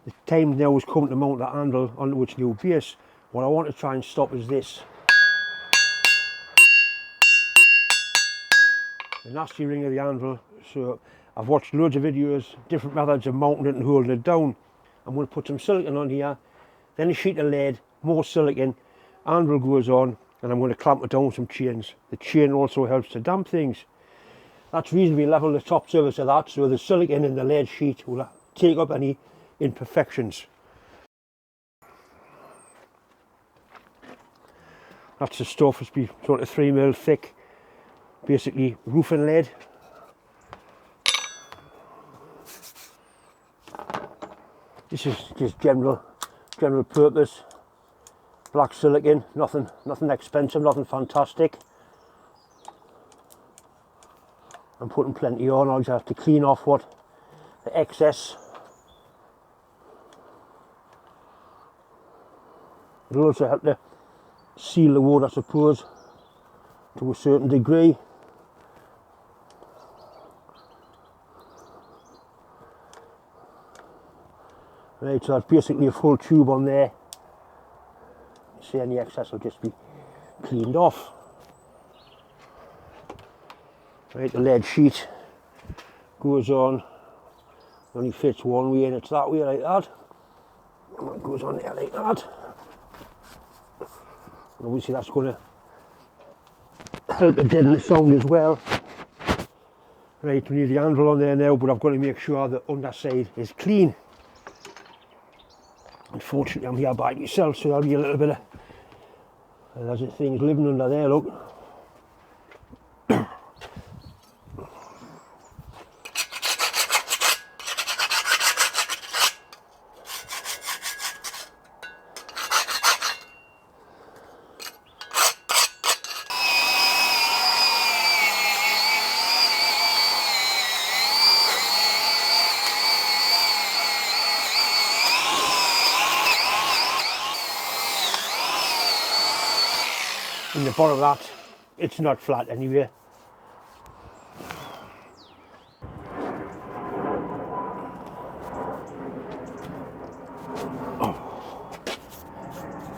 the time now has come to mount the anvil onto its new base. What I want to try and stop is this. The nasty ring of the anvil. So I've watched loads of videos, different methods of mounting it and holding it down. I'm going to put some silicone on here, then a sheet of lead, more silicone, anvil goes on, and I'm going to clamp it down with some chains. The chain also helps to damp things. That's reasonably level, the top surface of that, so the silicone and the lead sheet will take up any imperfections. That's the stuff, it's be sort of 3mm thick, basically roofing lead. This is just general purpose, black silicone, nothing expensive, nothing fantastic. I'm putting plenty on. I'll just have to clean off what the excess. It'll also help to seal the wood, I suppose, to a certain degree. Right, so that's basically a full tube on there. See, any excess will just be cleaned off. Right, the lead sheet goes on, only fits one way and it's that way like that. And that goes on there like that. And obviously that's going to help to deaden the sound as well. Right, we need the anvil on there now, but I've got to make sure the underside is clean. Unfortunately I'm here by myself, so there'll be a little bit of there's things living under there, look. In the bottom of that, it's not flat anyway.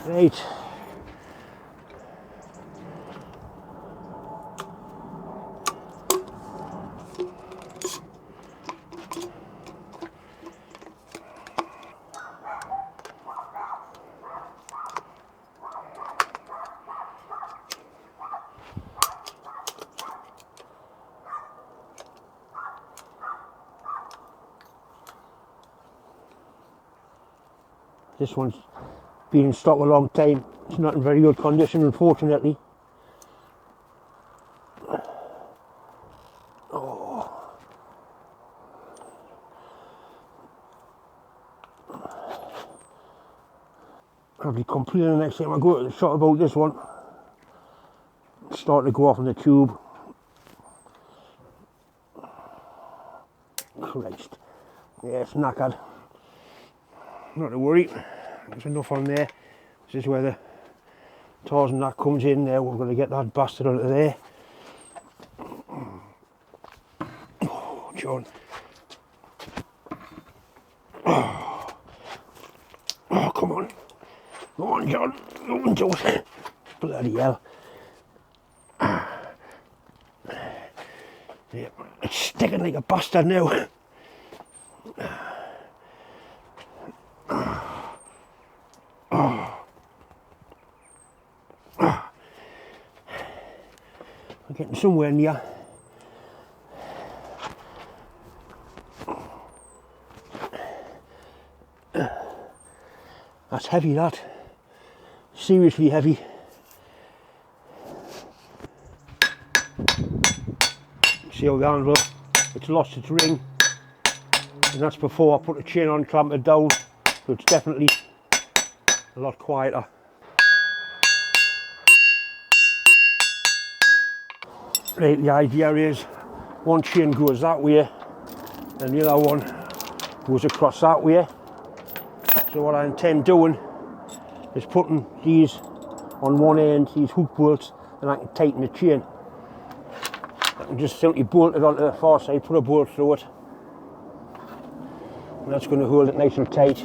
Right. This one's been in stock a long time. It's not in very good condition, unfortunately. Oh. I'll be complaining next time I go to the shop about this one. It's starting to go off in the tube. Christ. Yeah, it's knackered. Not to worry, there's enough on there. This is where the tars and that comes in there. We're going to get that bastard onto there. Oh, John. Oh, come on. Come on, John. Come on, John. Bloody hell. Yeah, it's sticking like a bastard now. We're getting somewhere near. That's heavy, that. Seriously heavy. See how the anvil, it's lost its ring. And that's before I put the chain on, clamp it down. So it's definitely a lot quieter. Right, the idea is one chain goes that way and the other one goes across that way. So what I intend doing is putting these on one end, these hook bolts, and I can tighten the chain. I can just simply bolt it onto the far side, put a bolt through it, And that's going to hold it nice and tight.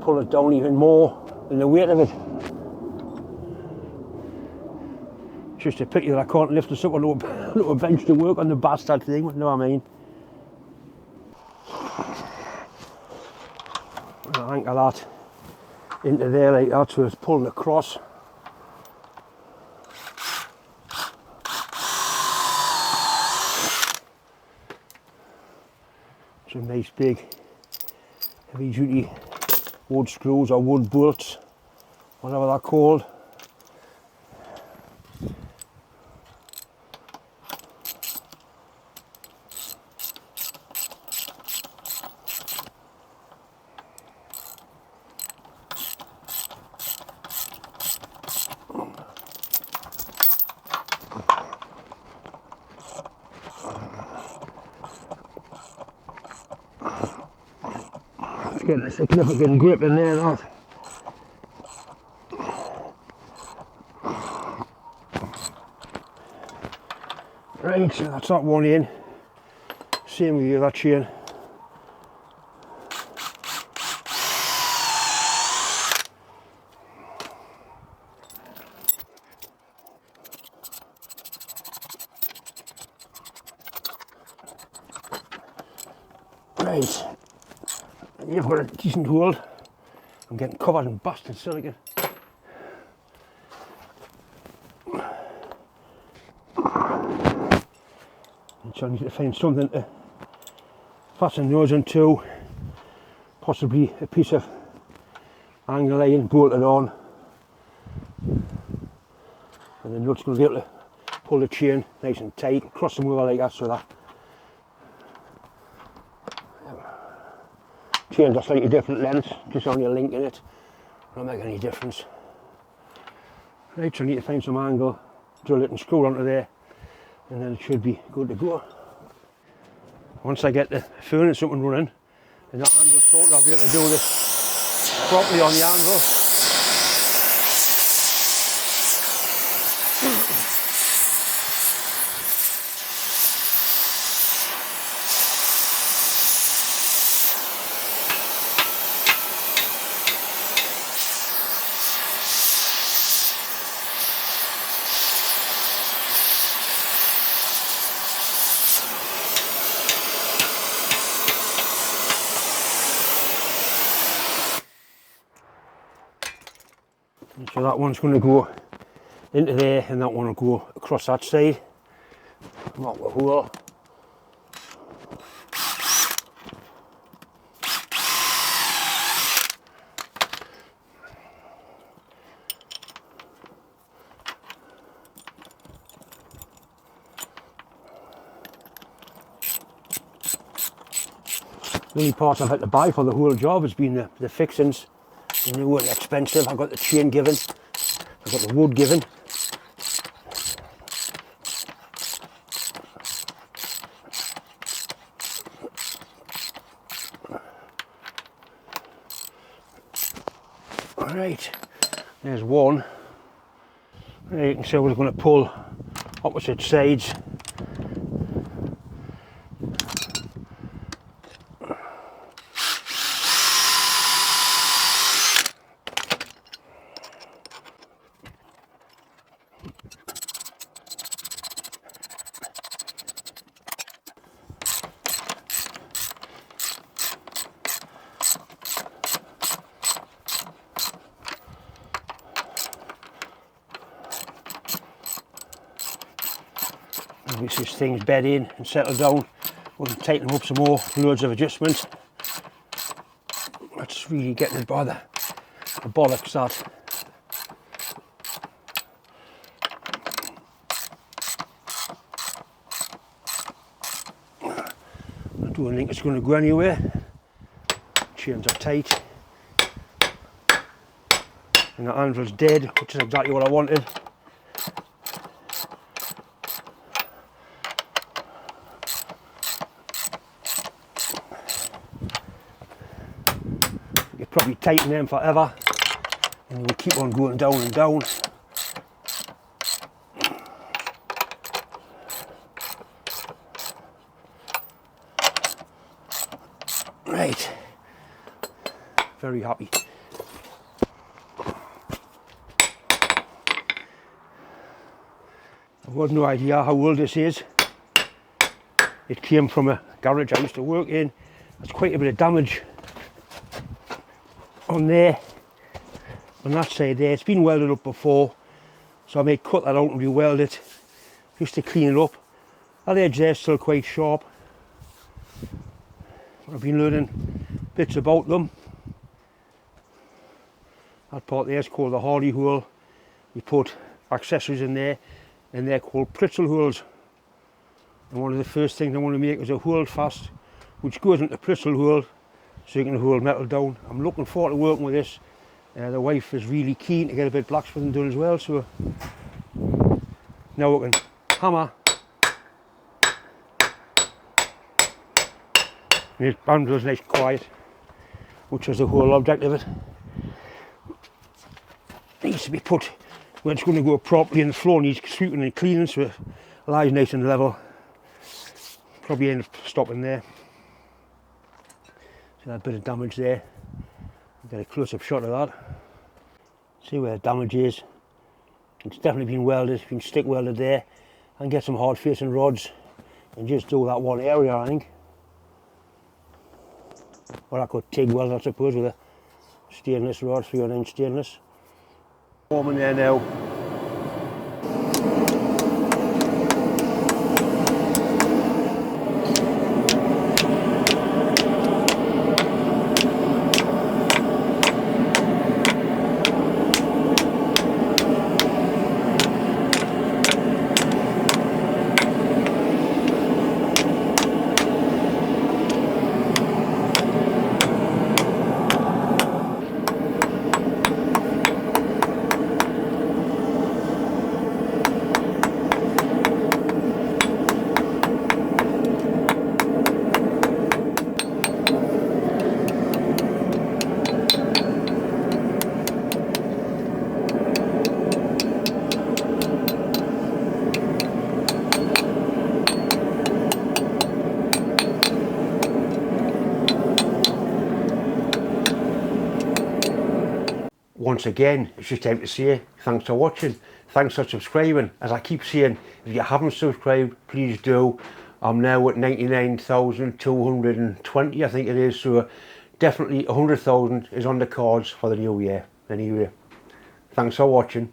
Pull it down even more than the weight of it. Just a pity that I can't lift this up on a bench to work on the bastard thing, you know what I mean? I'll anchor that into there like that so it's pulling across. Some nice big heavy duty wood screws or wood bolts, whatever they're called. Getting a significant grip in there, that. Right, so that's that one in. Same with the other chain. Right. You've got a decent hold. I'm getting covered in busted silicon. So I need to find something to fasten those into, possibly a piece of angle iron bolted on, and the nut's going to be able to pull the chain nice and tight, cross them over like that so that chains are slightly different lengths, just only a link in it, won't make any difference. Right, so I need to find some angle, drill it and screw it onto there, and then it should be good to go. Once I get the furnace up and running, and the anvil sorted, I'll be able to do this properly on the anvil. So that one's going to go into there and that one will go across that side. Not the hole. The only part I've had to buy for the whole job has been the fixings. And they weren't expensive. I got the chain given, I got the wood given. Right, there's one. There you can see we're going to pull opposite sides. Once these things bed in and settle down, we can tighten them up some more, loads of adjustments. That's really getting it by the bollocks that. I don't think it's going to go anywhere. Chains are tight. And the anvil's dead, which is exactly what I wanted. You probably tighten them forever and we'll keep on going down and down. Right, very happy. I've got no idea how old this is. It came from a garage I used to work in. There's quite a bit of damage on there, on that side there. It's been welded up before, so I may cut that out and re-weld it just to clean it up. That edge there is still quite sharp. I've been learning bits about them. That part there is called the hardy hole. We put accessories in there, and they're called Pritzl holes. And one of the first things I want to make is a hold fast, which goes into Pritzl hole, so you can hold metal down. I'm looking forward to working with this. The wife is really keen to get a bit of blacksmithing done as well, so now we can hammer. And it Anvil's nice and quiet, which is the whole object of it. It needs to be put where it's going to go properly, and the floor needs sweeping and cleaning so it lies nice and level. Probably end up stopping there. See that bit of damage there. Get a close-up shot of that. See where the damage is. It's definitely been welded, it's been stick welded there. And get some hard facing rods and just do that one area, I think. Or I could TIG weld, I suppose, with a stainless rod, 309 stainless. Warming there now. Once again, it's just time to say thanks for watching, thanks for subscribing. As I keep saying, if you haven't subscribed, please do. I'm now at 99,220, I think it is, so definitely 100,000 is on the cards for the new year. Anyway, thanks for watching.